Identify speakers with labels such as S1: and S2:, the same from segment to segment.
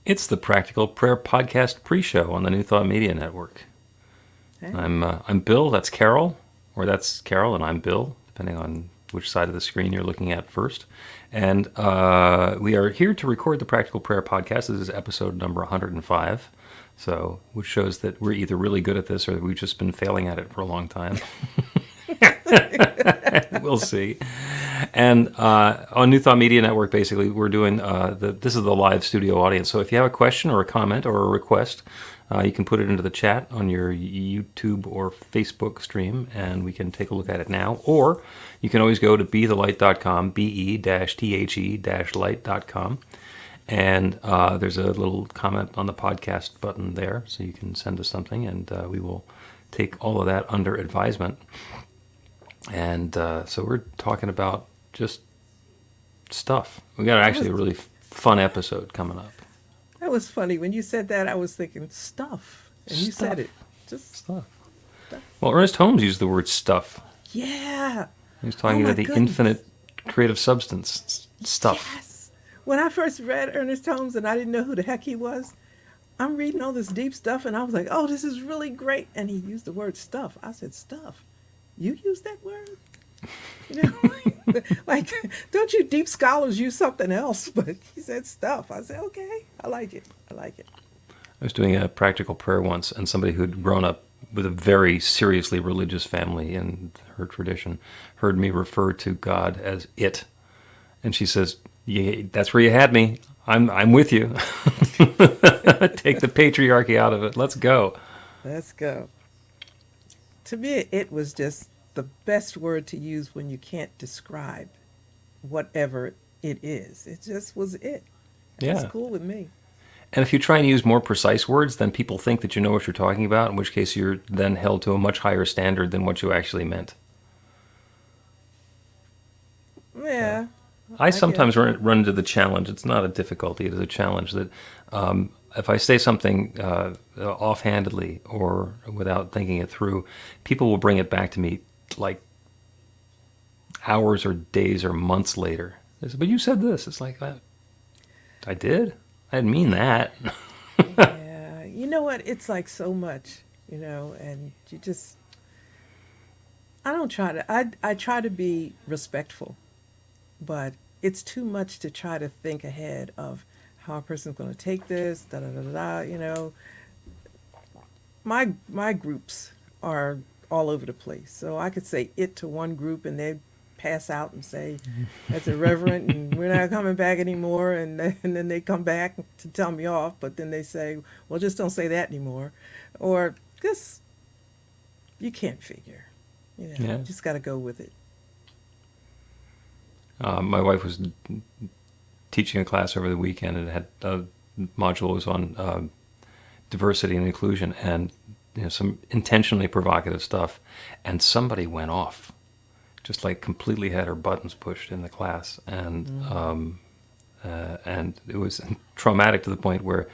S1: It's the Practical Prayer Podcast pre-show on the New Thought Media Network.
S2: Hey.
S1: I'm Bill, that's Carol, or that's Carol and I'm Bill, depending on which side of the screen you're looking at first. And we are here to record the Practical Prayer Podcast. This is episode number 105, so which shows that we're either really good at this or we've just been failing at it for a long time. We'll see. And on New Thought Media Network, basically, we're doing this is the live studio audience. So if you have a question or a comment or a request, you can put it into the chat on your YouTube or Facebook stream, and we can take a look at it now. Or you can always go to bethelight.com, be-the-light.com, and there's a little comment on the podcast button there, so you can send us something, and we will take all of that under advisement. And so we're talking about just stuff. We got actually a really fun episode coming up.
S2: That was funny. When you said that, I was thinking stuff. And you said it. Just
S1: stuff. Well, Ernest Holmes used the word stuff.
S2: Yeah.
S1: He was talking about the infinite creative substance stuff.
S2: Yes. When I first read Ernest Holmes and I didn't know who the heck he was, I'm reading all this deep stuff and I was like, oh, this is really great. And he used the word stuff. I said, stuff. You use that word? You know, like, don't you deep scholars use something else? But he said stuff. I said, okay, I like it. I was
S1: doing a practical prayer once, and somebody who'd grown up with a very seriously religious family in her tradition heard me refer to God as it. And she says, yeah, that's where you had me. I'm with you. Take the patriarchy out of it. Let's go.
S2: Let's go. To me, it was just the best word to use when you can't describe whatever it is. It just was it.
S1: Yeah.
S2: It's cool with me.
S1: And if you try and use more precise words, then people think that you know what you're talking about, in which case you're then held to a much higher standard than what you actually meant.
S2: Yeah.
S1: I sometimes run into the challenge. It's not a difficulty. It is a challenge that if I say something offhandedly or without thinking it through, people will bring it back to me like hours or days or months later. They say, but you said this. It's like, I did? I didn't mean that.
S2: Yeah. You know what? It's like so much, you know, and you just, I try to be respectful, but it's too much to try to think ahead of how a person's going to take this, you know. My groups are all over the place. So I could say it to one group and they'd pass out and say, that's irreverent and we're not coming back anymore. And then they come back to tell me off, but then they say, well, just don't say that anymore. Or just, you can't figure. You know,
S1: yeah.
S2: Just got to go with it.
S1: My wife was teaching a class over the weekend, and it had a module was on diversity and inclusion, and some intentionally provocative stuff. And somebody went off, just like completely had her buttons pushed in the class, and it was traumatic to the point where,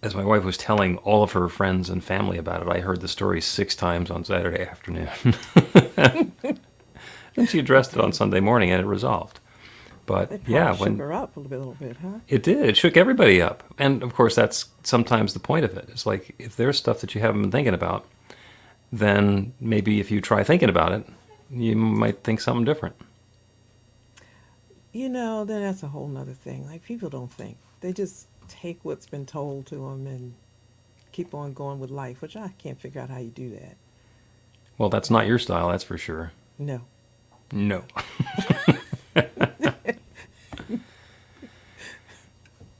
S1: as my wife was telling all of her friends and family about it, I heard the story 6 times on Saturday afternoon. And she addressed it on Sunday morning, and it resolved. But yeah,
S2: shook her up a little bit, huh?
S1: It did. It shook everybody up. And of course, that's sometimes the point of it. It's like, if there's stuff that you haven't been thinking about, then maybe if you try thinking about it, you might think something different.
S2: You know, then that's a whole nother thing. Like, people don't think. They just take what's been told to them and keep on going with life, which I can't figure out how you do that.
S1: Well, that's not your style, that's for sure.
S2: No.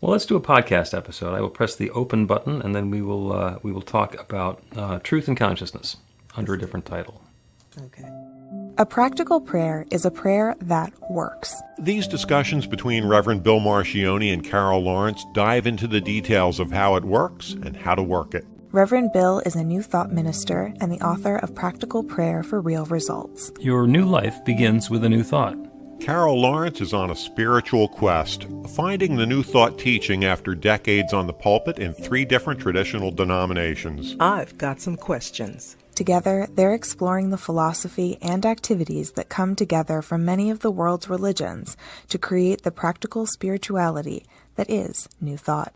S1: Well, let's do a podcast episode. I will press the open button, and then we will talk about truth and consciousness under a different title.
S2: Okay.
S3: A practical prayer is a prayer that works.
S4: These discussions between Reverend Bill Marchiony and Carol Lawrence dive into the details of how it works and how to work it.
S3: Reverend Bill is a New Thought minister and the author of Practical Prayer for Real Results.
S1: Your new life begins with a new thought.
S4: Carol Lawrence is on a spiritual quest, finding the New Thought teaching after decades on the pulpit in 3 different traditional denominations.
S2: I've got some questions.
S3: Together, they're exploring the philosophy and activities that come together from many of the world's religions to create the practical spirituality that is New Thought.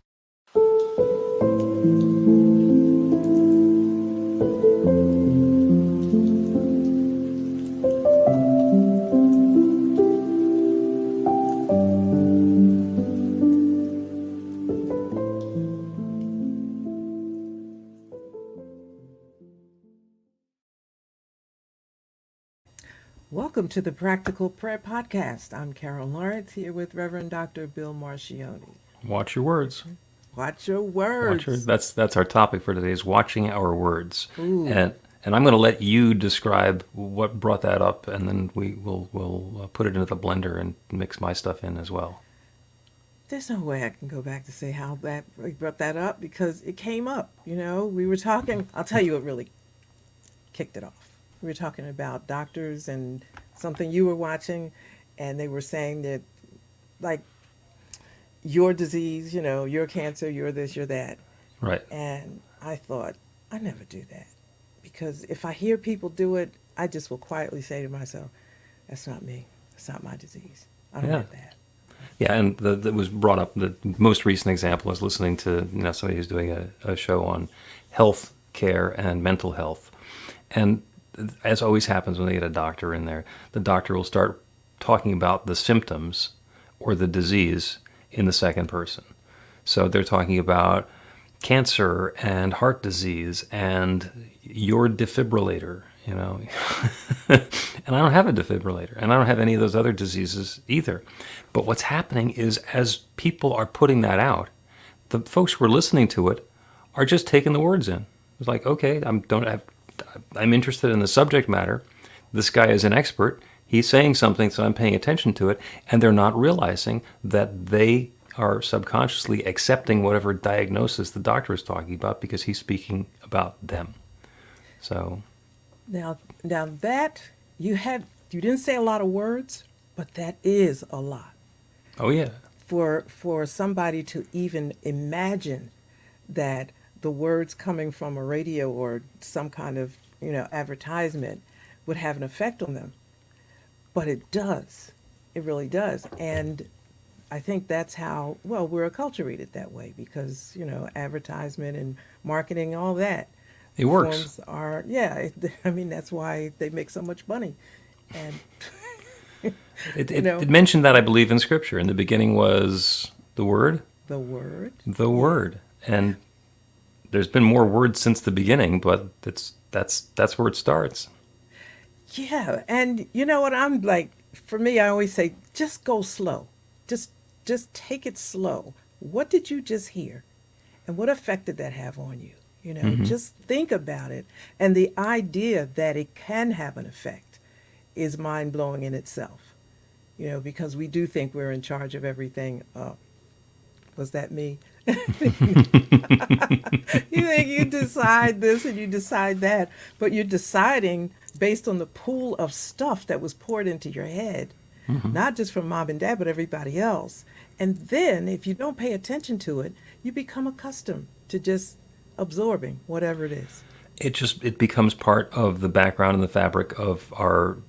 S2: Welcome to the Practical Prayer Podcast. I'm Carol Lawrence here with Reverend Dr. Bill Marchiony.
S1: Watch your words.
S2: Watch your words.
S1: That's our topic for today, is watching our words.
S2: Ooh.
S1: And I'm going to let you describe what brought that up, and then we'll put it into the blender and mix my stuff in as well.
S2: There's no way I can go back to say how we brought that up because it came up. You know, we were talking. I'll tell you what really kicked it off. We were talking about doctors and something you were watching, and they were saying that, like, your disease, you know, your cancer, you're this, you're that.
S1: Right.
S2: And I thought, I never do that. Because if I hear people do it, I just will quietly say to myself, that's not me. That's not my disease. I don't have that.
S1: Yeah, and that was brought up. The most recent example is listening to somebody who's doing a show on health care and mental health. And as always happens when they get a doctor in there, the doctor will start talking about the symptoms or the disease in the second person. So they're talking about cancer and heart disease and your defibrillator, you know. And I don't have a defibrillator, and I don't have any of those other diseases either. But what's happening is, as people are putting that out, the folks who are listening to it are just taking the words in. It's like, okay, I'm interested in the subject matter. This guy is an expert. He's saying something, so I'm paying attention to it. And they're not realizing that they are subconsciously accepting whatever diagnosis the doctor is talking about because he's speaking about them. So
S2: now that you didn't say a lot of words, but that is a lot.
S1: Oh yeah.
S2: For somebody to even imagine that the words coming from a radio or some kind of, advertisement would have an effect on them. But it does. It really does. And I think that's how, we're acculturated that way because, advertisement and marketing, all that.
S1: It works.
S2: That's why they make so much money. And
S1: it mentioned that, I believe, in Scripture. In the beginning was the Word.
S2: The Word.
S1: The Word. And there's been more words since the beginning, but that's where it starts.
S2: Yeah, and you know what I'm like, for me, I always say, just go slow. Just take it slow. What did you just hear? And what effect did that have on you? Just think about it. And the idea that it can have an effect is mind-blowing in itself. Because we do think we're in charge of everything. Was that me? You think you decide this and you decide that, but you're deciding based on the pool of stuff that was poured into your head, not just from mom and dad, but everybody else. And then if you don't pay attention to it, you become accustomed to just absorbing whatever it is.
S1: It becomes part of the background and the fabric of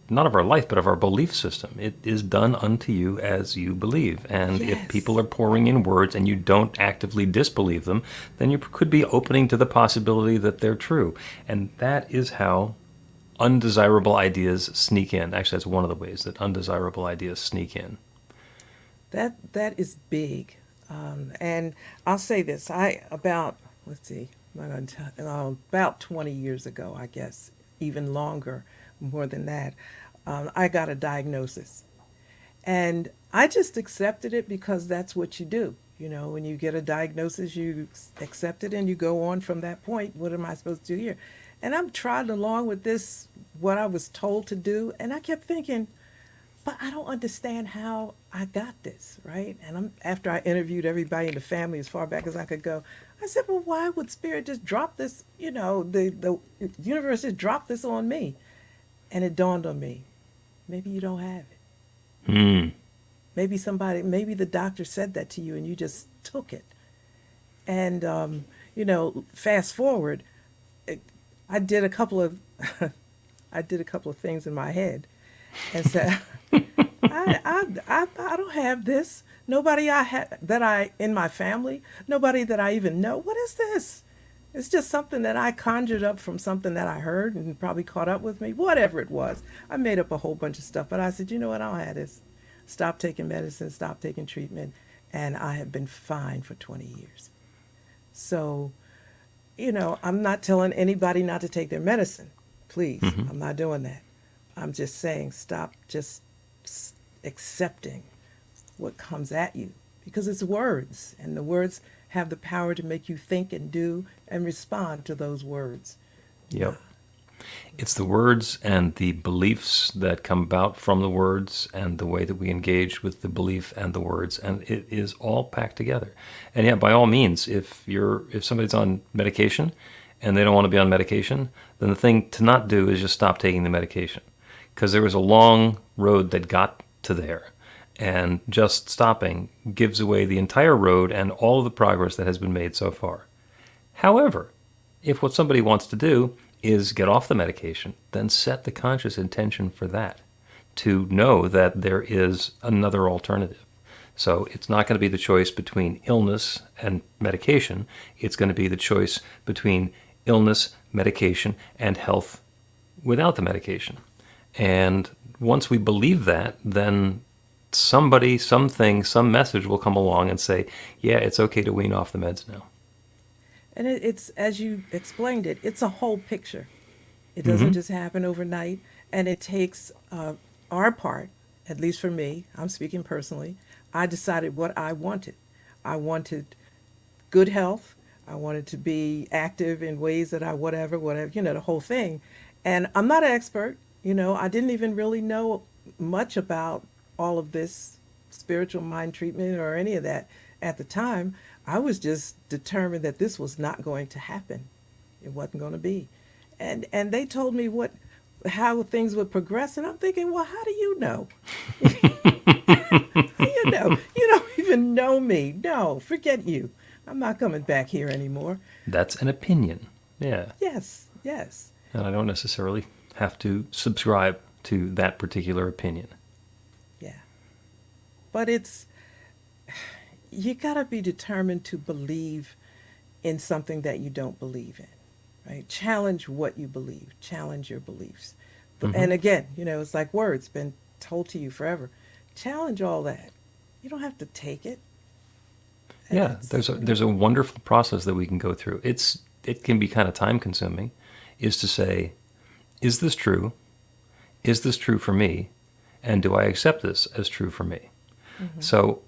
S1: not of our life, but of our belief system. It is done unto you as you believe. And
S2: Yes.
S1: if people are pouring in words and you don't actively disbelieve them, then you could be opening to the possibility that they're true. And that is how undesirable ideas sneak in. Actually, that's one of the ways that undesirable ideas sneak in.
S2: That is big. And I'll say this, about 20 years ago, I guess, even longer, more than that, I got a diagnosis. And I just accepted it because that's what you do. When you get a diagnosis, you accept it and you go on from that point. What am I supposed to do here? And I'm trotting along with this, what I was told to do. And I kept thinking, but I don't understand how I got this, right? And after I interviewed everybody in the family as far back as I could go, I said, well, why would Spirit just drop this, the universe just dropped this on me? And it dawned on me, maybe you don't have it. Maybe the doctor said that to you and you just took it. And, fast forward, I did a couple of I did a couple of things in my head and said, I don't have this. Nobody I had that I in my family, nobody that I even know. What is this? It's just something that I conjured up from something that I heard and probably caught up with me, whatever it was. I made up a whole bunch of stuff, but I said, you know what, I don't have this. Stop taking medicine, stop taking treatment, and I have been fine for 20 years. So, I'm not telling anybody not to take their medicine. Please, I'm not doing that. I'm just saying stop just accepting what comes at you because it's words, and the words have the power to make you think and do and respond to those words.
S1: Yep. It's the words and the beliefs that come about from the words and the way that we engage with the belief and the words, and it is all packed together. And yeah, by all means, if somebody's on medication and they don't want to be on medication, then the thing to not do is just stop taking the medication, because there was a long road that got to there, and just stopping gives away the entire road and all of the progress that has been made so far. However, if what somebody wants to do is get off the medication, then set the conscious intention for that, to know that there is another alternative. So it's not going to be the choice between illness and medication. It's going to be the choice between illness, medication, and health without the medication. And once we believe that, then somebody, something, some message will come along and say, yeah, it's okay to wean off the meds now.
S2: And it's, as you explained it, it's a whole picture. It doesn't just happen overnight. And it takes our part, at least for me, I'm speaking personally, I decided what I wanted. I wanted good health. I wanted to be active in ways that I whatever, the whole thing. And I'm not an expert. I didn't even really know much about all of this spiritual mind treatment or any of that at the time. I was just determined that this was not going to happen. It wasn't going to be. And they told me how things would progress, and I'm thinking, well, how do you know? How do you know? You don't even know me. No, forget you. I'm not coming back here anymore.
S1: That's an opinion. Yeah.
S2: Yes.
S1: And I don't necessarily have to subscribe to that particular opinion.
S2: Yeah. But you got to be determined to believe in something that you don't believe in, right? Challenge what you believe. Challenge your beliefs. And again, it's like words been told to you forever. Challenge all that. You don't have to take it.
S1: Yeah, there's a wonderful process that we can go through. It can be kind of time consuming, is to say, is this true? Is this true for me? And do I accept this as true for me? So,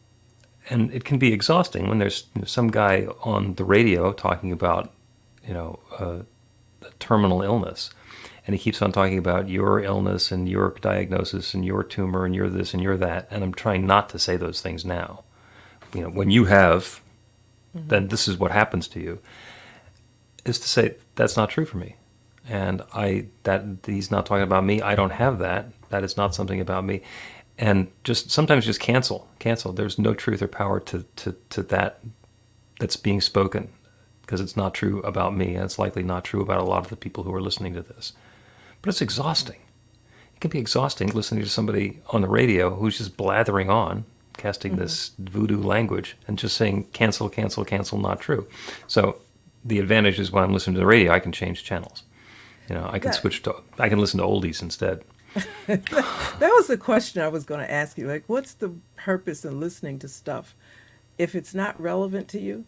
S1: and it can be exhausting when there's some guy on the radio talking about, a terminal illness, and he keeps on talking about your illness and your diagnosis and your tumor and your this and your that, and I'm trying not to say those things now. When you have, then this is what happens to you, is to say that's not true for me. And that he's not talking about me. I don't have that. That is not something about me. And sometimes just cancel. There's no truth or power to that that's being spoken, because it's not true about me, and it's likely not true about a lot of the people who are listening to this. But it's exhausting. It can be exhausting listening to somebody on the radio who's just blathering on, casting this voodoo language, and just saying cancel, not true. So the advantage is when I'm listening to the radio, I can change channels. I can I can listen to oldies instead.
S2: That was the question I was going to ask you. Like, what's the purpose in listening to stuff if it's not relevant to you,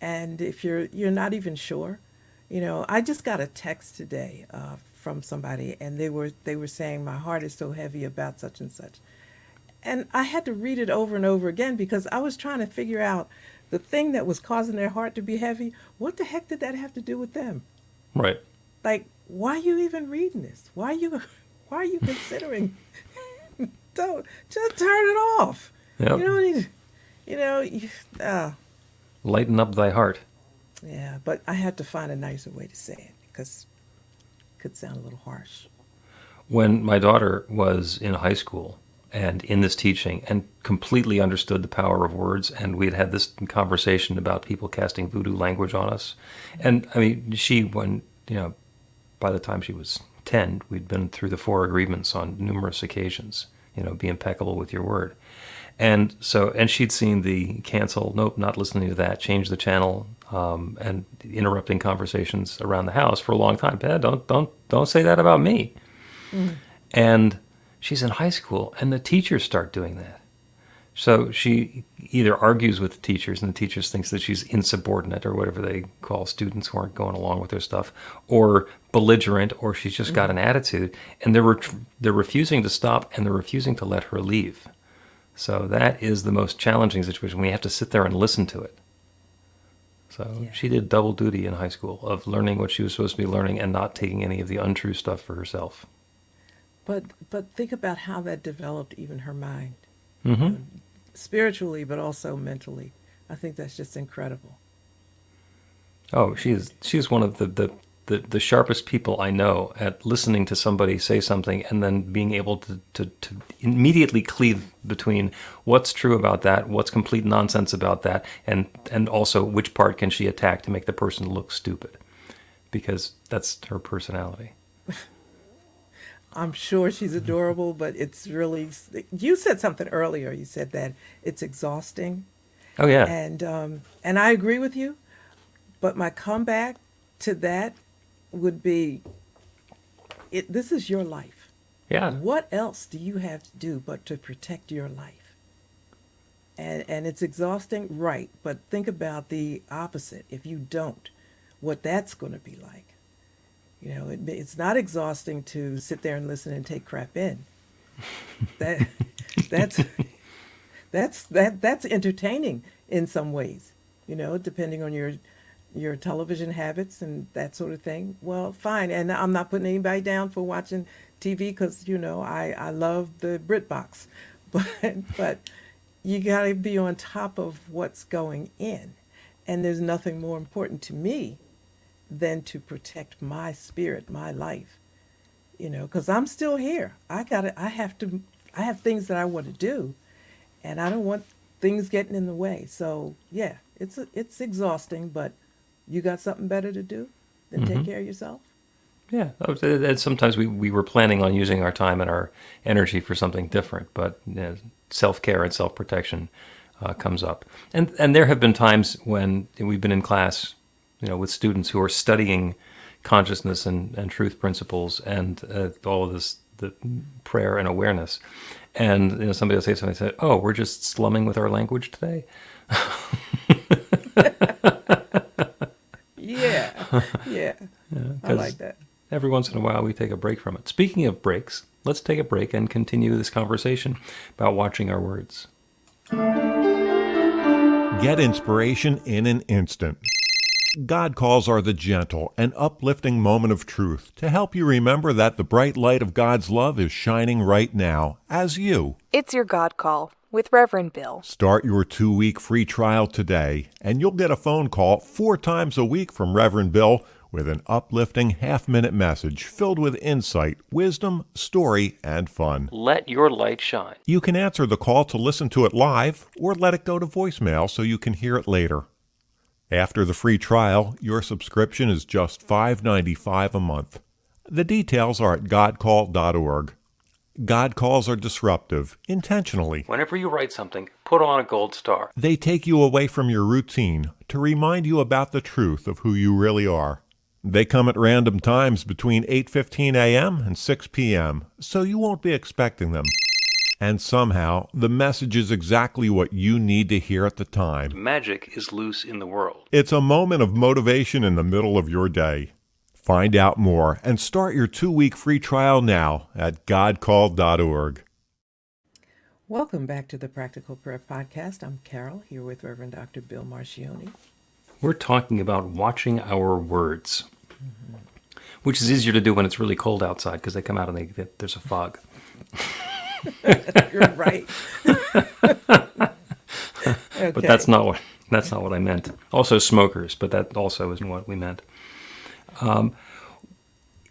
S2: and if you're not even sure? I just got a text today from somebody, and they were saying my heart is so heavy about such and such, and I had to read it over and over again because I was trying to figure out the thing that was causing their heart to be heavy. What the heck did that have to do with them?
S1: Right.
S2: Like, why are you even reading this? Why are you considering? Don't just turn it off.
S1: Yep.
S2: You don't need.
S1: Lighten up thy heart.
S2: Yeah, but I had to find a nicer way to say it because it could sound a little harsh.
S1: When my daughter was in high school and in this teaching and completely understood the power of words, and we had this conversation about people casting voodoo language on us, and I mean, when by the time she was 10, we'd been through the 4 agreements on numerous occasions. Be impeccable with your word. And she'd seen the cancel, nope, not listening to that, change the channel, and interrupting conversations around the house for a long time. Dad, don't say that about me. Mm. And she's in high school, and the teachers start doing that. So she either argues with the teachers, and the teachers thinks that she's insubordinate, or whatever they call students who aren't going along with their stuff, or belligerent, or she's just got an attitude, and they're refusing to stop, and they're refusing to let her leave. So that is the most challenging situation. We have to sit there and listen to it. So she did double duty in high school of learning what she was supposed to be learning and not taking any of the untrue stuff for herself.
S2: But think about how that developed even her mind.
S1: Mm-hmm.
S2: Spiritually, but also mentally. I think that's just incredible.
S1: Oh, she's one of the sharpest people I know at listening to somebody say something and then being able to immediately cleave between what's true about that, what's complete nonsense about that, and also which part can she attack to make the person look stupid, because that's her personality.
S2: I'm sure she's adorable, but it's really, you said something earlier. You said that it's exhausting.
S1: Oh, yeah.
S2: And I agree with you, but my comeback to that would be, this is your life.
S1: Yeah.
S2: What else do you have to do but to protect your life? And it's exhausting, right, but think about the opposite. If you don't, what that's going to be like. It's not exhausting to sit there and listen and take crap in. That's entertaining in some ways, depending on your television habits and that sort of thing. Well, fine. And I'm not putting anybody down for watching TV because, I love the BritBox. But you got to be on top of what's going in. And there's nothing more important to me than to protect my spirit, my life, because I'm still here. I have things that I want to do, and I don't want things getting in the way. So yeah, it's exhausting, but you got something better to do than take care of yourself.
S1: Yeah, and sometimes we were planning on using our time and our energy for something different, but self-care and self-protection comes up. And there have been times when we've been in class, with students who are studying consciousness and truth principles and all of this, the prayer and awareness. And somebody will say something, say, "Oh, we're just slumming with our language today." Yeah. I like that. Every once in a while we take a break from it. Speaking of breaks, let's take a break and continue this conversation about watching our words.
S4: Get inspiration in an instant. God calls are the gentle and uplifting moment of truth to help you remember that the bright light of God's love is shining right now as you.
S3: It's your God Call with Reverend Bill.
S4: Start your 2-week free trial today, and you'll get a phone call 4 times a week from Reverend Bill with an uplifting half-minute message filled with insight, wisdom, story, and fun.
S1: Let your light shine.
S4: You can answer the call to listen to it live or let it go to voicemail so you can hear it later. After the free trial, your subscription is just $5.95 a month. The details are at godcall.org. God calls are disruptive, intentionally.
S1: Whenever you write something, put on a gold star.
S4: They take you away from your routine to remind you about the truth of who you really are. They come at random times between 8:15 a.m. and 6 p.m., so you won't be expecting them. And somehow, the message is exactly what you need to hear at the time.
S1: Magic is loose in the world.
S4: It's a moment of motivation in the middle of your day. Find out more and start your 2-week free trial now at godcall.org.
S2: Welcome back to the Practical Prayer Podcast. I'm Carol, here with Reverend Dr. Bill Marchiony.
S1: We're talking about watching our words, which is easier to do when it's really cold outside because they come out and there's a fog.
S2: You're right. Okay.
S1: But that's not what I meant. Also smokers, but that also isn't what we meant.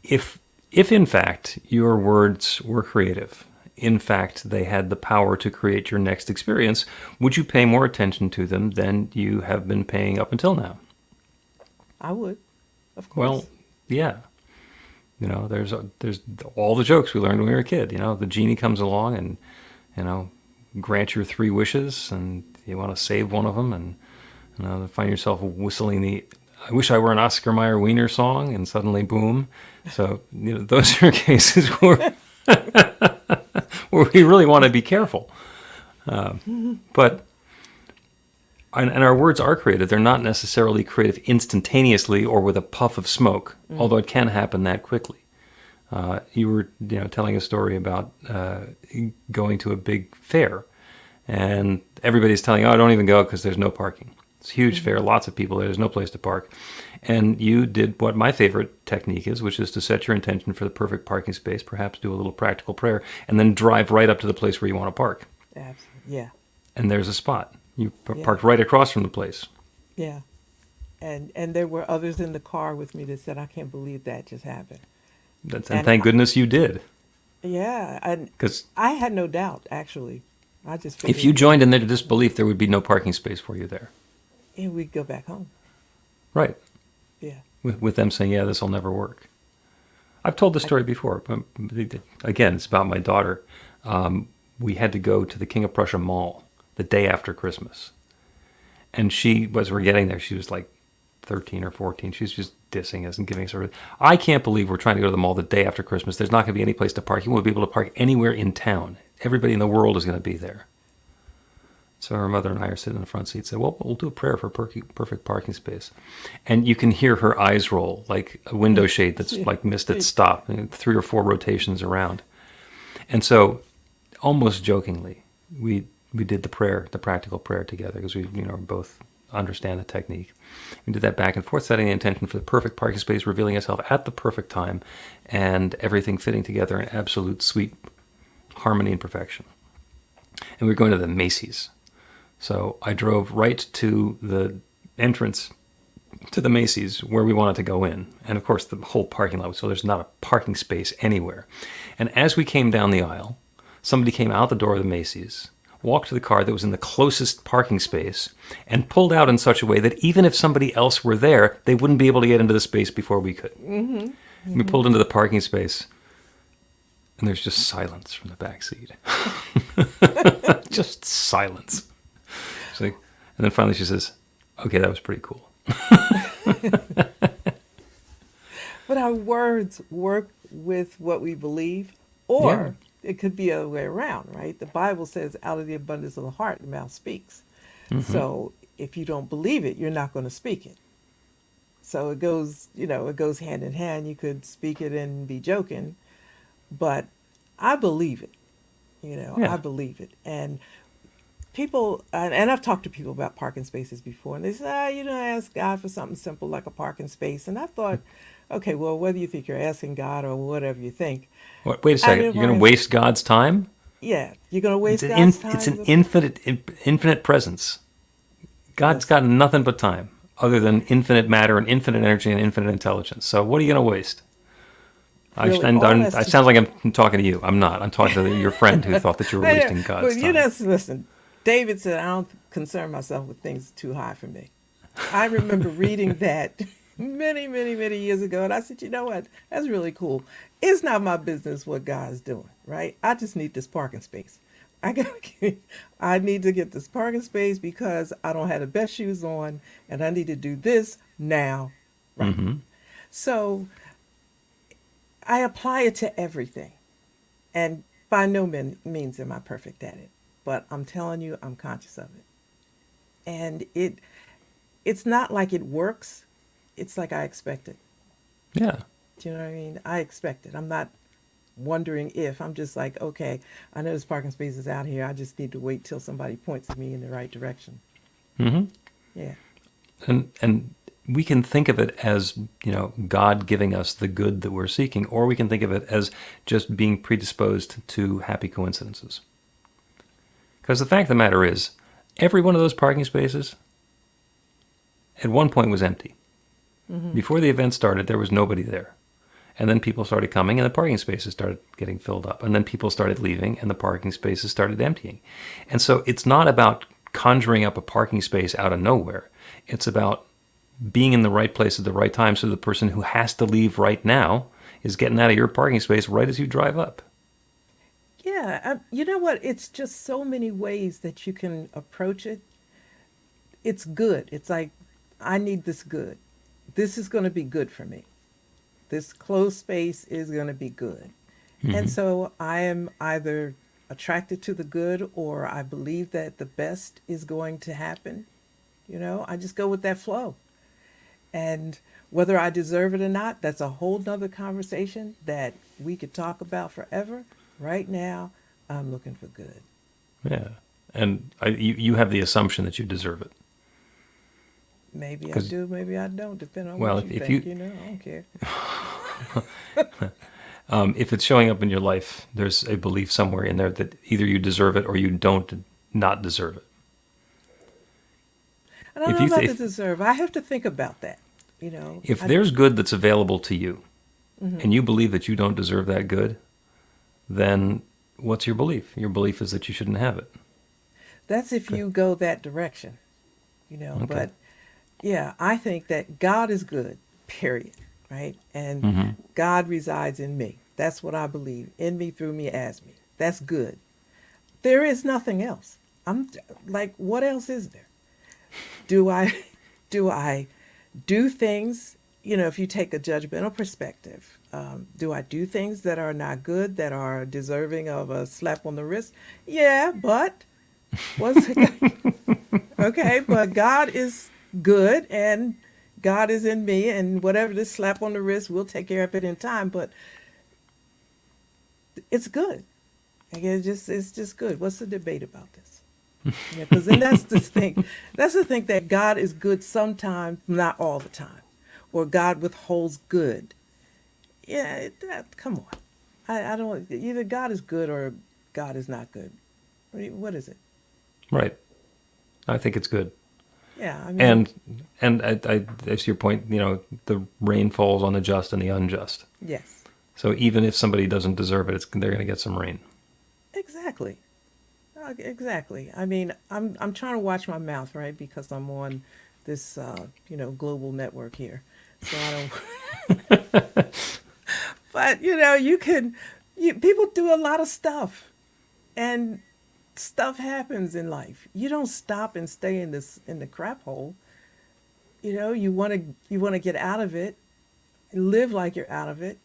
S1: If in fact your words were creative, in fact they had the power to create your next experience, would you pay more attention to them than you have been paying up until now?
S2: I would, of course.
S1: Well, yeah. There's all the jokes we learned when we were a kid. The genie comes along and, grant your 3 wishes, and you want to save one of them, and find yourself whistling the "I Wish I Were an Oscar Mayer Wiener" song, and suddenly, boom. So, those are cases where where we really want to be careful. But and our words are creative. They're not necessarily creative instantaneously or with a puff of smoke, although it can happen that quickly. You were telling a story about going to a big fair, and everybody's telling you, "Oh, don't even go because there's no parking." It's a huge fair, lots of people there, there's no place to park. And you did what my favorite technique is, which is to set your intention for the perfect parking space, perhaps do a little practical prayer, and then drive right up to the place where you want to park.
S2: Absolutely. Yeah.
S1: And there's a spot. You parked right across from the place.
S2: Yeah. And there were others in the car with me that said, "I can't believe that just happened."
S1: And thank goodness you did.
S2: Yeah. And
S1: 'Cause
S2: I had no doubt, actually. I just
S1: if
S2: figured
S1: you joined in their disbelief, there would be no parking space for you there.
S2: and we'd go back home.
S1: Right.
S2: Yeah.
S1: With them saying, "Yeah, this will never work." I've told this story before, but again, it's about my daughter. We had to go to the King of Prussia Mall the day after Christmas. And we're getting there, she was like 13 or 14. She's just dissing us and giving us "I can't believe we're trying to go to the mall the day after Christmas. There's not going to be any place to park. You won't be able to park anywhere in town. Everybody in the world is going to be there." So her mother and I are sitting in the front seat and said, "Well, we'll do a prayer for perfect parking space." And you can hear her eyes roll like a window shade that's like missed its stop, 3 or 4 rotations around. And so, almost jokingly, we did the prayer, the practical prayer together, because we both understand the technique. We did that back and forth, setting the intention for the perfect parking space, revealing itself at the perfect time, and everything fitting together in absolute sweet harmony and perfection. And we were going to the Macy's. So I drove right to the entrance to the Macy's where we wanted to go in. And of course, the whole parking lot, so there's not a parking space anywhere. And as we came down the aisle, somebody came out the door of the Macy's, walked to the car that was in the closest parking space, and pulled out in such a way that even if somebody else were there, they wouldn't be able to get into the space before we could. Mm-hmm. Mm-hmm. We pulled into the parking space, and there's just silence from the back seat. Just silence. And then finally she says, "Okay, that was pretty cool."
S2: But our words work with what we believe, or it could be the other way around, right? The Bible says, "Out of the abundance of the heart, the mouth speaks." Mm-hmm. So if you don't believe it, you're not going to speak it. So it goes hand in hand. You could speak it and be joking, but I believe it. I believe it. And people, and I've talked to people about parking spaces before, and they say, ask God for something simple like a parking space. And I thought, okay, well, whether you think you're asking God or whatever you think.
S1: Wait a second. You're going to waste God's time?
S2: Yeah, you're going to waste God's time.
S1: It's an infinite presence. God's got nothing but time other than infinite matter and infinite energy and infinite intelligence. So what are you going to waste? Really, I sound like I'm talking to you. I'm not. I'm talking to your friend who thought that you were wasting God's time.
S2: Listen, David said, "I don't concern myself with things too high for me." I remember reading that many, many, many years ago, and I said, "You know what? That's really cool. It's not my business what God's doing, right? I just need this parking space. I need to get this parking space because I don't have the best shoes on, and I need to do this now, right?" Mm-hmm. So I apply it to everything, and by no means am I perfect at it, but I'm telling you, I'm conscious of it. And it's not like it works. It's like I expect it.
S1: Yeah.
S2: Do you know what I mean? I expect it. I'm not wondering if. I'm just like, okay, I know there's parking spaces out here. I just need to wait till somebody points me in the right direction.
S1: Mm-hmm.
S2: Yeah.
S1: And we can think of it as, God giving us the good that we're seeking, or we can think of it as just being predisposed to happy coincidences. Because the fact of the matter is, every one of those parking spaces at one point was empty. Mm-hmm. Before the event started, there was nobody there. And then people started coming, and the parking spaces started getting filled up. And then people started leaving, and the parking spaces started emptying. And so it's not about conjuring up a parking space out of nowhere. It's about being in the right place at the right time so the person who has to leave right now is getting out of your parking space right as you drive up.
S2: Yeah, you know what? It's just so many ways that you can approach it. It's good. It's like, I need this good. This is going to be good for me. This closed space is going to be good. And so I am either attracted to the good or I believe that the best is going to happen. I just go with that flow. And whether I deserve it or not, that's a whole nother conversation that we could talk about forever. Right now, I'm looking for good.
S1: Yeah. And you have the assumption that you deserve it.
S2: Maybe I
S1: 'Cause-
S2: do, maybe I don't, depending on
S1: Well,
S2: what you
S1: if
S2: think.
S1: you-
S2: I don't care.
S1: If it's showing up in your life, there's a belief somewhere in there that either you deserve it or you don't not deserve it.
S2: I don't
S1: If
S2: know
S1: you
S2: about
S1: th-
S2: the deserve. I have to think about that.
S1: If
S2: I-
S1: there's good that's available to you, and you believe that you don't deserve that good, then what's your belief? Your belief is that you shouldn't have it.
S2: that's if you go that direction. But yeah, I think that God is good, period, right? And God resides in me. That's what I believe. In me, through me, as me. That's good. There is nothing else. I'm like, what else is there? Do I do things, if you take a judgmental perspective, do I do things that are not good, that are deserving of a slap on the wrist? Yeah, but what's okay, but God is good and God is in me, and whatever this slap on the wrist, we'll take care of it in time, but it's good. Like, it's just good. What's the debate about this? Yeah, because then that's the thing. That's the thing, that God is good sometimes, not all the time, or God withholds good. Yeah, come on. I don't. Either God is good or God is not good. What is it?
S1: Right. I think it's good.
S2: Yeah, I mean,
S1: And that's your point. The rain falls on the just and the unjust.
S2: yes,
S1: So even if somebody doesn't deserve it, they're going to get some rain.
S2: exactly. Exactly. I mean, I'm trying to watch my mouth, right? Because I'm on this, global network here, so I don't. But people do a lot of stuff, and stuff happens in life. You don't stop and stay in the crap hole. You want to get out of it, live like you're out of it.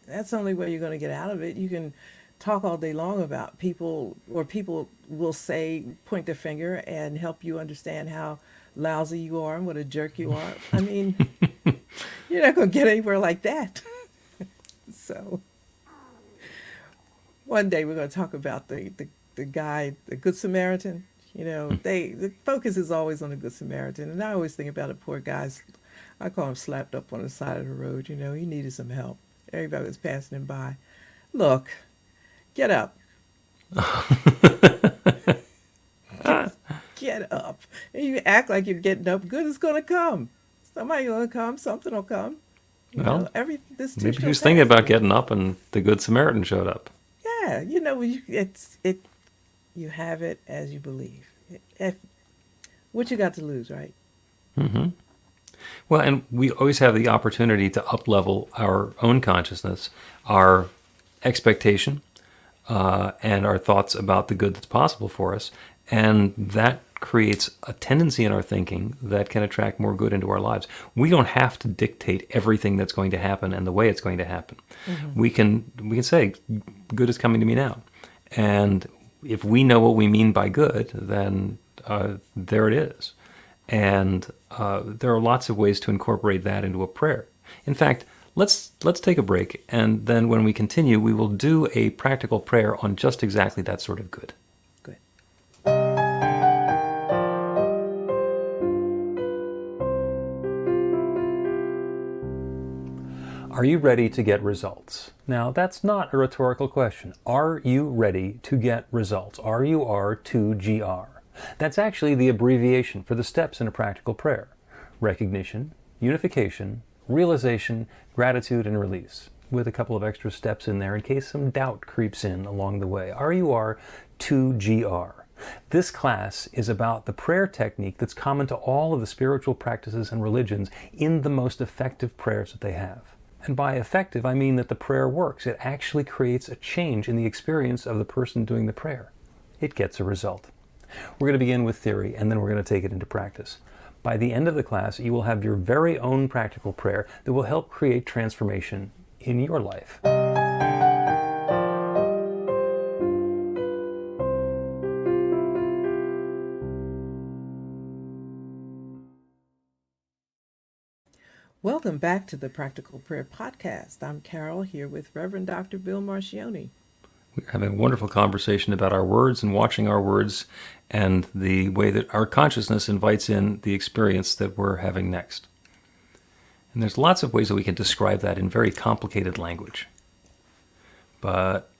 S2: That's the only way you're going to get out of it. You can talk all day long about people, or people will point their finger and help you understand how lousy you are and what a jerk you are. I mean, you're not going to get anywhere like that. So one day we're going to talk about the guy, the Good Samaritan. The focus is always on the Good Samaritan. And I always think about the poor guys. I call him slapped up on the side of the road. He needed some help. Everybody was passing him by. Look, get up. Get up. And you act like you're getting up. Good is going to come. Somebody's going to come. Something will come.
S1: Well,
S2: this
S1: maybe
S2: too
S1: he was
S2: shall
S1: thinking
S2: pass.
S1: about getting up and the Good Samaritan showed up.
S2: Yeah, you have it as you believe. What you got to lose, right?
S1: Well, and we always have the opportunity to up-level our own consciousness, our expectation, and our thoughts about the good that's possible for us. And that creates a tendency in our thinking that can attract more good into our lives. We don't have to dictate everything that's going to happen and the way it's going to happen. We can say, good is coming to me now. And if we know what we mean by good, then there it is. And there are lots of ways to incorporate that into a prayer. In fact, let's take a break, and then when we continue, we will do a practical prayer on just exactly that sort of good.
S2: Good.
S1: Are you ready to get results? Now, that's not a rhetorical question. Are you ready to get results? RUR2GR. That's actually the abbreviation for the steps in a practical prayer. Recognition, unification, realization, gratitude, and release, with a couple of extra steps in there in case some doubt creeps in along the way. RUR2GR. This class is about the prayer technique that's common to all of the spiritual practices and religions in the most effective prayers that they have. And by effective, I mean that the prayer works. It actually creates a change in the experience of the person doing the prayer. It gets a result. We're going to begin with theory, and then we're going to take it into practice. By the end of the class, you will have your very own practical prayer that will help create transformation in your life.
S2: Welcome back to the Practical Prayer Podcast. I'm Carol here with Reverend Dr. Bill Marchiony.
S1: We're having a wonderful conversation about our words and watching our words and the way that our consciousness invites in the experience that we're having next. And there's lots of ways that we can describe that in very complicated language. But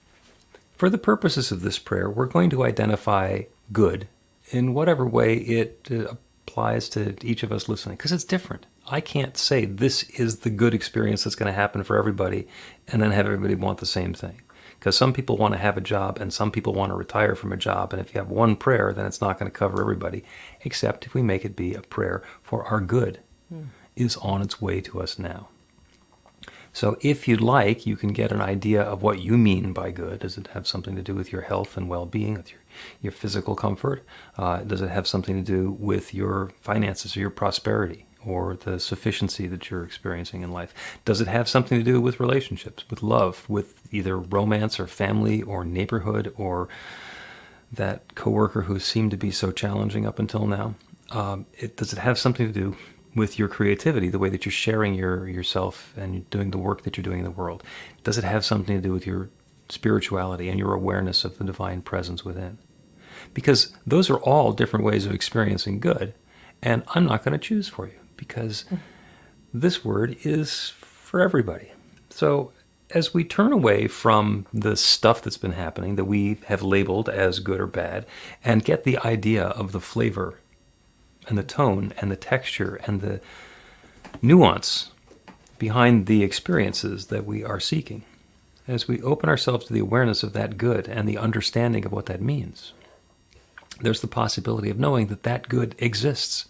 S1: for the purposes of this prayer, we're going to identify good in whatever way it applies to each of us listening, because it's different. I can't say this is the good experience that's going to happen for everybody and then have everybody want the same thing. Because some people want to have a job and some people want to retire from a job. And if you have one prayer, then it's not going to cover everybody, except if we make it be a prayer for our good is on its way to us now. So if you'd like, you can get an idea of what you mean by good. Does it have something to do with your health and well-being, with your physical comfort? Does it have something to do with your finances or your prosperity, or the sufficiency that you're experiencing in life? Does it have something to do with relationships, with love, with either romance or family or neighborhood or that coworker who seemed to be so challenging up until now? Does it have something to do with your creativity, the way that you're sharing yourself and doing the work that you're doing in the world? Does it have something to do with your spirituality and your awareness of the divine presence within? Because those are all different ways of experiencing good, and I'm not going to choose for you, because this word is for everybody. So as we turn away from the stuff that's been happening that we have labeled as good or bad, and get the idea of the flavor and the tone and the texture and the nuance behind the experiences that we are seeking, as we open ourselves to the awareness of that good and the understanding of what that means, there's the possibility of knowing that that good exists.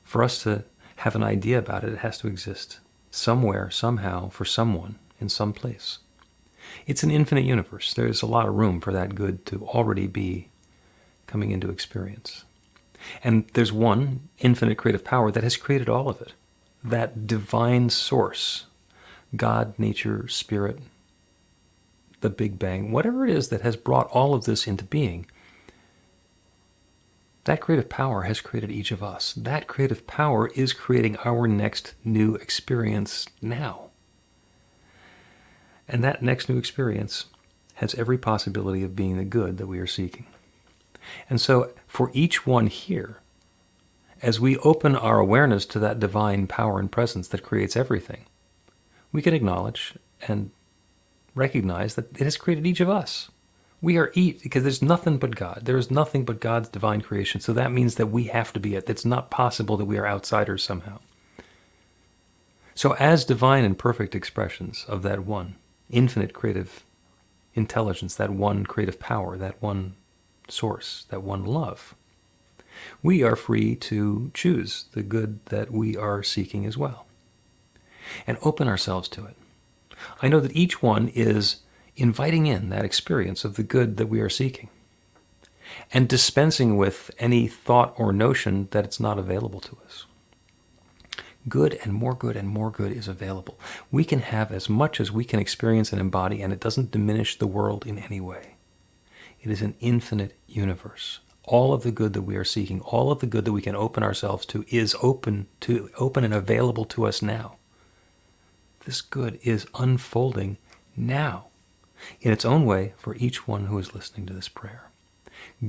S1: For us to have an idea about it, it has to exist somewhere, somehow, for someone, in some place. It's an infinite universe. There's a lot of room for that good to already be coming into experience. And there's one infinite creative power that has created all of it. That divine source, God, nature, spirit, the Big Bang, whatever it is that has brought all of this into being, that creative power has created each of us. That creative power is creating our next new experience now. And that next new experience has every possibility of being the good that we are seeking. And so for each one here, as we open our awareness to that divine power and presence that creates everything, we can acknowledge and recognize that it has created each of us. We are each, because there's nothing but God. There is nothing but God's divine creation. So that means that we have to be it. It's not possible that we are outsiders somehow. So as divine and perfect expressions of that one infinite creative intelligence, that one creative power, that one source, that one love, we are free to choose the good that we are seeking as well and open ourselves to it. I know that each one is inviting in that experience of the good that we are seeking and dispensing with any thought or notion that it's not available to us. Good and more good and more good is available. We can have as much as we can experience and embody, and it doesn't diminish the world in any way. It is an infinite universe. All of the good that we are seeking, all of the good that we can open ourselves to is open and available to us now. This good is unfolding now, in its own way, for each one who is listening to this prayer.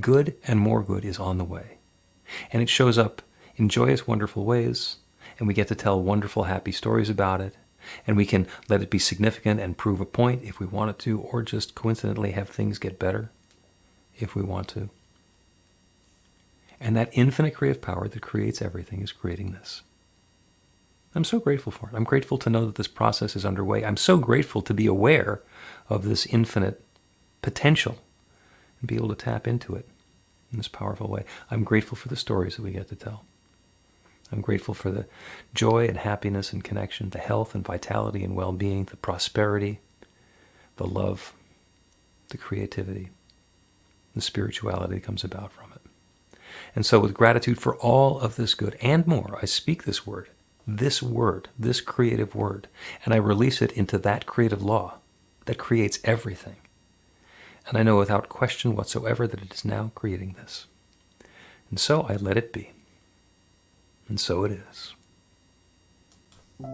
S1: Good and more good is on the way. And it shows up in joyous, wonderful ways, and we get to tell wonderful, happy stories about it, and we can let it be significant and prove a point if we want it to, or just coincidentally have things get better if we want to. And that infinite creative power that creates everything is creating this. I'm so grateful for it. I'm grateful to know that this process is underway. I'm so grateful to be aware of this infinite potential and be able to tap into it in this powerful way. I'm grateful for the stories that we get to tell. I'm grateful for the joy and happiness and connection, the health and vitality and well-being, the prosperity, the love, the creativity, the spirituality that comes about from it. And so with gratitude for all of this good and more, I speak this word, this creative word, and I release it into that creative law that creates everything. And I know without question whatsoever that it is now creating this. And so I let it be. And so it is.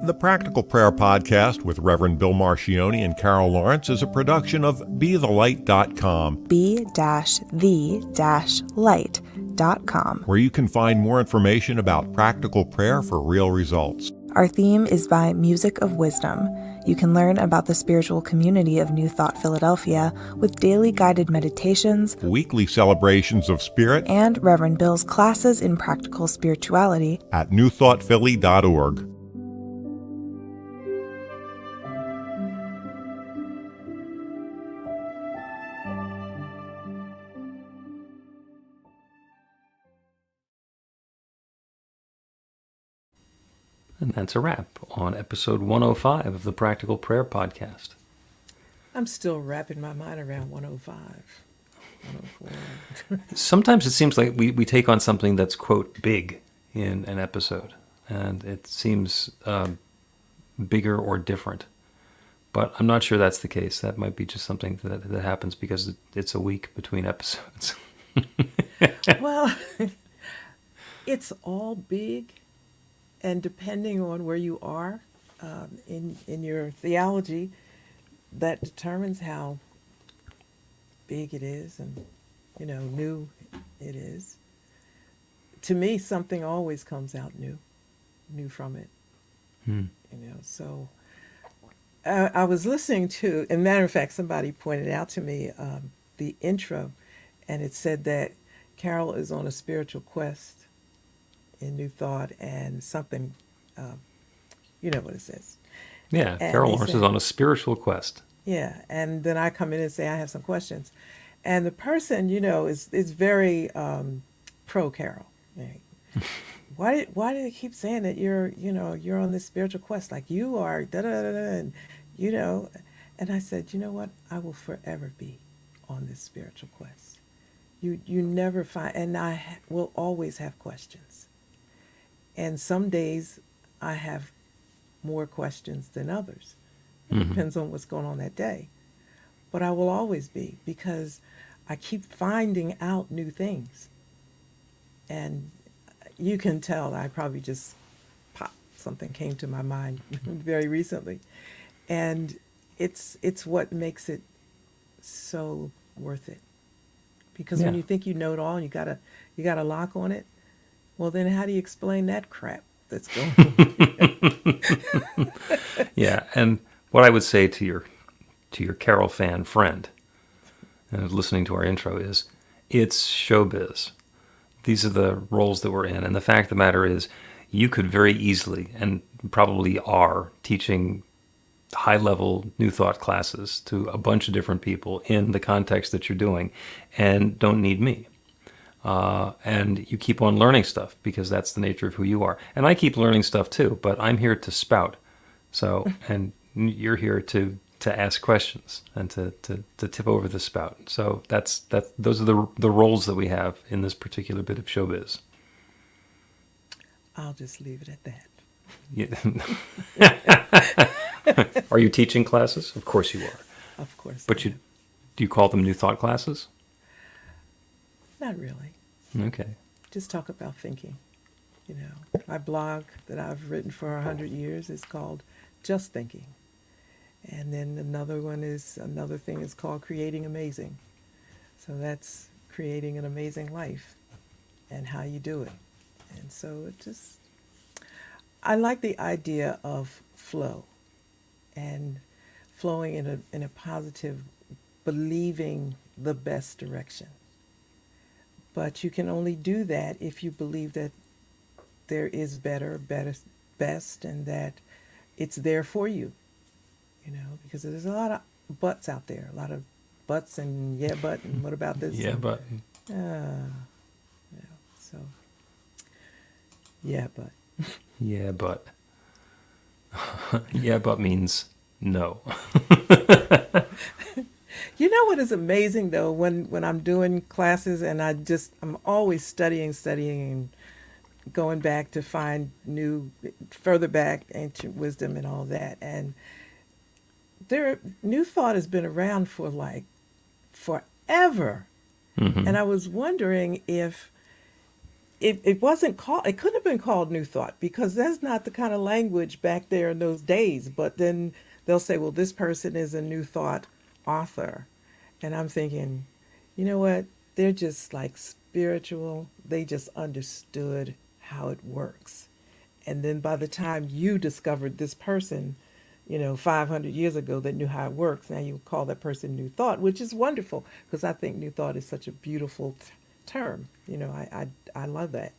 S4: The Practical Prayer Podcast with Reverend Bill Marchiony and Carol Lawrence is a production of BeTheLight.com,
S3: be-the-light.com,
S4: where you can find more information about practical prayer for real results.
S3: Our theme is by Music of Wisdom. You can learn about the spiritual community of New Thought Philadelphia with daily guided meditations,
S4: Weekly celebrations of spirit,
S3: and Reverend Bill's classes in practical spirituality
S4: at newthoughtphilly.org.
S1: And that's a wrap on episode 105 of the Practical Prayer Podcast.
S2: I'm still wrapping my mind around 105, 104.
S1: Sometimes it seems like we take on something that's, quote, big in an episode, and it seems bigger or different. But I'm not sure that's the case. That might be just something that happens because it's a week between episodes.
S2: Well, it's all big, and depending on where you are in your theology, that determines how big it is and, new it is. To me, something always comes out new from it. So I was listening to, as a matter of fact, somebody pointed out to me the intro, and it said that Carol is on a spiritual quest in New Thought, and something, you know what it says.
S1: Yeah,
S2: And
S1: Carol
S2: he
S1: Lawrence
S2: said-
S1: is on a spiritual quest.
S2: Yeah, and then I come in and say I have some questions, and the person, is very pro Carol. Right? Why do they keep saying that you're on this spiritual quest, like you are, da da da da, and and I said, you know what, I will forever be on this spiritual quest. You never find, and I will always have questions. And some days I have more questions than others. It depends on what's going on that day. But I will always be, because I keep finding out new things. And you can tell I probably just something came to my mind very recently. And it's what makes it so worth it. Because when
S1: Yeah.
S2: you think you know it all and you got a lock on it, well, then how do you explain that crap that's going on?
S1: Yeah, and what I would say to your Carol fan friend, and listening to our intro, is it's showbiz. These are the roles that we're in, and the fact of the matter is, you could very easily, and probably are, teaching high-level New Thought classes to a bunch of different people in the context that you're doing, and don't need me. And you keep on learning stuff because that's the nature of who you are. And I keep learning stuff too, but I'm here to spout. So, and you're here to ask questions and to tip over the spout. So those are the roles that we have in this particular bit of showbiz.
S2: I'll just leave it at that.
S1: Yeah. Are you teaching classes? Of course you are.
S2: Of course.
S1: But do you call them New Thought classes?
S2: Not really.
S1: Okay.
S2: Just talk about thinking. My blog that I've written for 100 years is called Just Thinking. And then another thing is called Creating Amazing. So that's creating an amazing life and how you do it. And so I like the idea of flow and flowing in a positive, believing the best direction. But you can only do that if you believe that there is better, best, and that it's there for you. Because there's a lot of buts out there, a lot of buts and yeah, but, and what about this?
S1: Yeah, but
S2: So, yeah, but.
S1: Yeah, but. Yeah, but means no.
S2: You know what is amazing though, when I'm doing classes and I'm always studying, and going back to find further back ancient wisdom and all that. And new thought has been around for like forever. And I was wondering if it wasn't called, it couldn't have been called new thought because that's not the kind of language back there in those days. But then they'll say, well, this person is a new thought author. And I'm thinking, you know what? They're just like spiritual. They just understood how it works. And then by the time you discovered this person, 500 years ago that knew how it works, now you call that person new thought, which is wonderful because I think new thought is such a beautiful term. I love that.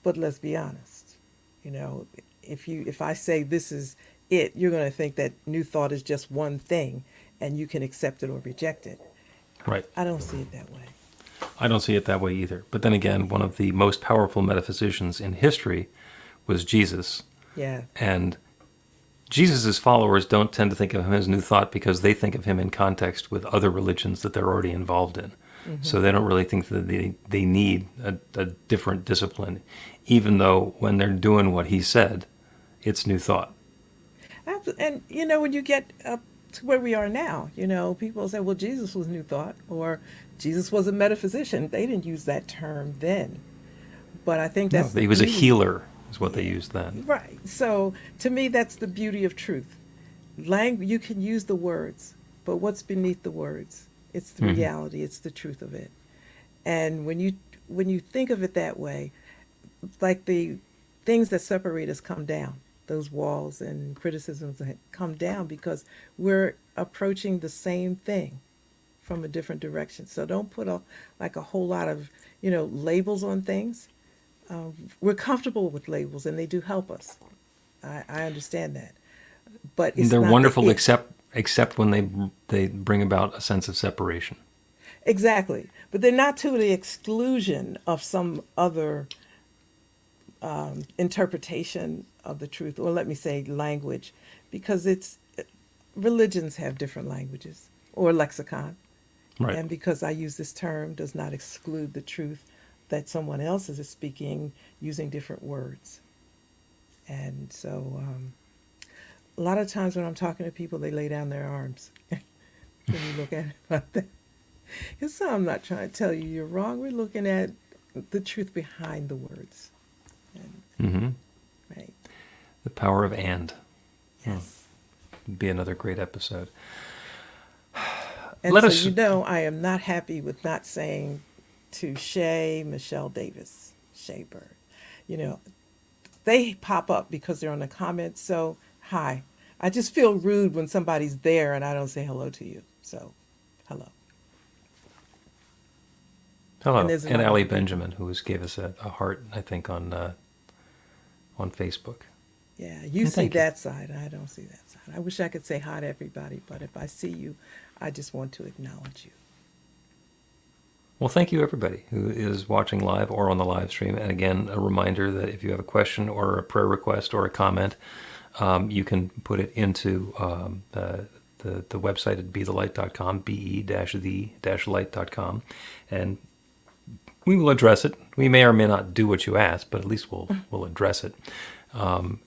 S2: But let's be honest. If I say this is it, you're going to think that new thought is just one thing and you can accept it or reject it.
S1: Right.
S2: I don't see it that way.
S1: I don't see it that way either. But then again, one of the most powerful metaphysicians in history was Jesus.
S2: Yeah.
S1: And Jesus' followers don't tend to think of him as new thought because they think of him in context with other religions that they're already involved in. So they don't really think that they need a different discipline, even though when they're doing what he said, it's new thought.
S2: And, when you get up to where we are now, people say, well, Jesus was new thought or Jesus was a metaphysician. They didn't use that term then. But I think that's
S1: he was a healer is what they used then.
S2: Right. So to me, that's the beauty of truth. You can use the words, but what's beneath the words? It's the reality. It's the truth of it. And when you think of it that way, like the things that separate us come down. Those walls and criticisms come down because we're approaching the same thing from a different direction. So don't put a whole lot of labels on things. We're comfortable with labels and they do help us. I understand that, but
S1: they're wonderful except when they bring about a sense of separation.
S2: Exactly, but they're not to the exclusion of some other interpretation of the truth, or let me say language, because religions have different languages or lexicon.
S1: Right.
S2: And because I use this term does not exclude the truth that someone else is speaking using different words. And so a lot of times when I'm talking to people, they lay down their arms when you look at it like that. And so I'm not trying to tell you you're wrong. We're looking at the truth behind the words. Right.
S1: The power of and.
S2: Yes.
S1: Would be another great episode.
S2: And I am not happy with not saying to Shay, Michelle Davis, Shay Bird. They pop up because they're on the comments. So, hi. I just feel rude when somebody's there and I don't say hello to you. So, hello.
S1: Hello. And Allie Benjamin, who gave us a heart, I think, on Facebook.
S2: Yeah, you see that side. I don't see that side. I wish I could say hi to everybody, but if I see you, I just want to acknowledge you.
S1: Well, thank you, everybody who is watching live or on the live stream. And again, a reminder that if you have a question or a prayer request or a comment, you can put it into the website at bethelight.com, be-the-light.com, and we will address it. We may or may not do what you ask, but at least we'll address it. And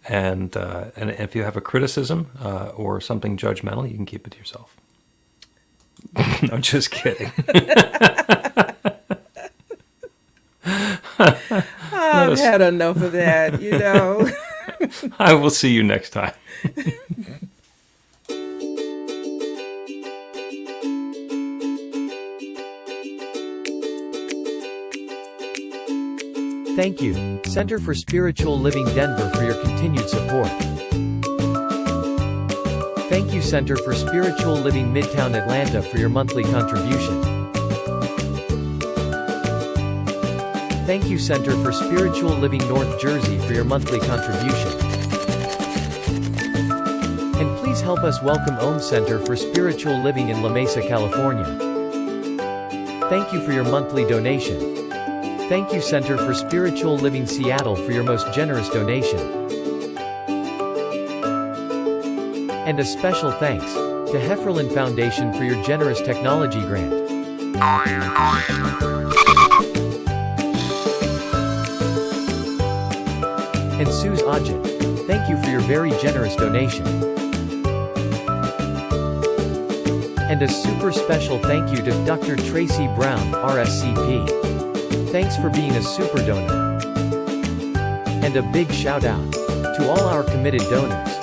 S1: if you have a criticism or something judgmental, you can keep it to yourself. No, just kidding.
S2: I've had enough of that,
S1: I will see you next time.
S5: Thank you, Center for Spiritual Living Denver, for your continued support. Thank you, Center for Spiritual Living Midtown Atlanta, for your monthly contribution. Thank you, Center for Spiritual Living North Jersey, for your monthly contribution. And please help us welcome Om Center for Spiritual Living in La Mesa, California. Thank you for your monthly donation. Thank you Center for Spiritual Living Seattle for your most generous donation. And a special thanks to Hefferlin Foundation for your generous technology grant. And Suze Ajit, thank you for your very generous donation. And a super special thank you to Dr. Tracy Brown, RSCP. Thanks for being a super donor. And a big shout out to all our committed donors.